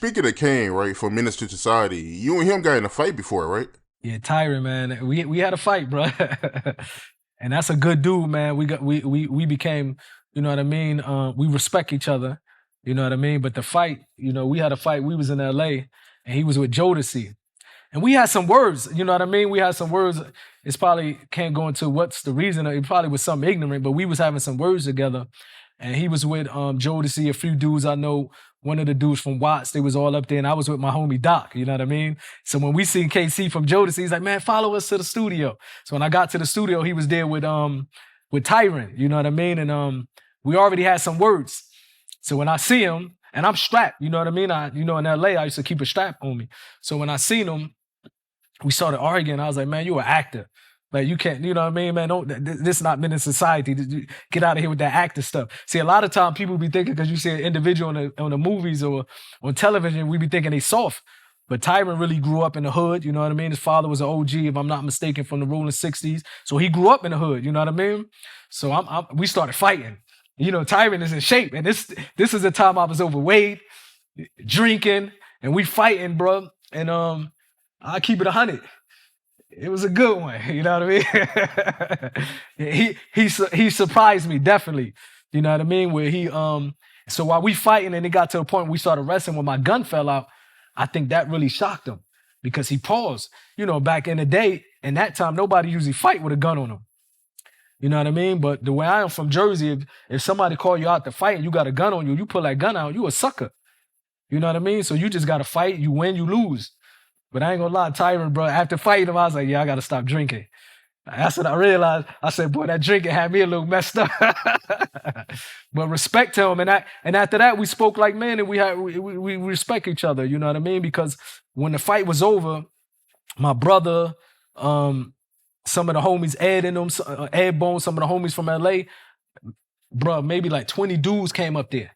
speaking of Caine, right, for Menace II Society, you and him got in a fight before, right? Yeah, Tyrin, man. We had a fight, bro. And that's a good dude, man. We became, you know what I mean? We respect each other, you know what I mean? But the fight, we had a fight. We was in LA and he was with Jodeci. And we had some words, you know what I mean? We had some words. It's probably can't go into what's the reason. It probably was something ignorant, but we was having some words together. And he was with Jodeci, a few dudes I know. One of the dudes from Watts, they was all up there, and I was with my homie Doc, you know what I mean? So when we seen KC from Jodeci, he's like, man, follow us to the studio. So when I got to the studio, he was there with Tyrin, you know what I mean? And we already had some words. So when I see him, and I'm strapped, you know what I mean? In LA, I used to keep a strap on me. So when I seen him, we started arguing. I was like, man, you an actor. Like, you can't, you know what I mean, man? This is not Menace Society. Get out of here with that actor stuff. See, a lot of time people be thinking, because you see an individual on the movies or on television, we be thinking they soft. But Tyron really grew up in the hood, you know what I mean? His father was an OG, if I'm not mistaken, from the rolling 60s. So he grew up in the hood, you know what I mean? So we started fighting. You know, Tyron is in shape. And this is the time I was overweight, drinking, and we fighting, bro. And I keep it 100. It was a good one, you know what I mean? he surprised me, definitely. You know what I mean? Where so while we fighting and it got to a point where we started wrestling when my gun fell out, I think that really shocked him because he paused. You know, back in the day, in that time, nobody usually fight with a gun on them. You know what I mean? But the way I am from Jersey, if somebody call you out to fight and you got a gun on you, you pull that gun out, you a sucker. You know what I mean? So you just got to fight. You win, you lose. But I ain't gonna lie, Tyron, bro, after fighting him, I was like, yeah, I gotta stop drinking. That's what I realized. I said, boy, that drinking had me a little messed up. But respect to him. And after that, we spoke like men and we respect each other, you know what I mean? Because when the fight was over, my brother, some of the homies, Ed and them, Ed Bone, some of the homies from LA, bro, maybe like 20 dudes came up there.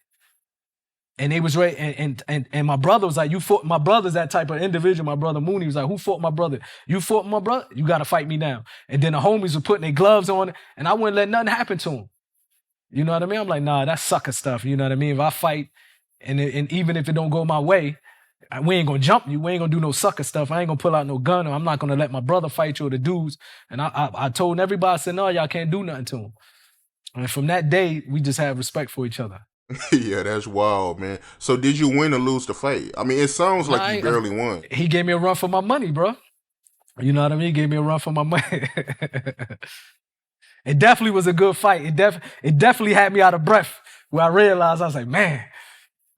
And they was ready, and my brother was like, you fought, my brother's that type of individual. My brother Mooney was like, who fought my brother? You fought my brother? You gotta fight me now. And then the homies were putting their gloves on, and I wouldn't let nothing happen to him. You know what I mean? I'm like, nah, that's sucker stuff. You know what I mean? If I fight, and even if it don't go my way, we ain't gonna jump you. We ain't gonna do no sucker stuff. I ain't gonna pull out no gun, or I'm not gonna let my brother fight you or the dudes. And I told everybody, I said, no, y'all can't do nothing to him. And from that day, we just have respect for each other. Yeah, that's wild, man. So did you win or lose the fight? I mean, it sounds like you barely won. He gave me a run for my money, bro. You know what I mean? He gave me a run for my money. It definitely was a good fight. It definitely had me out of breath. Where I realized, I was like, man,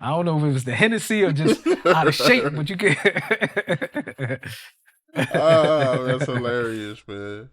I don't know if it was the Hennessy or just out of shape, but you can. Oh, that's hilarious, man.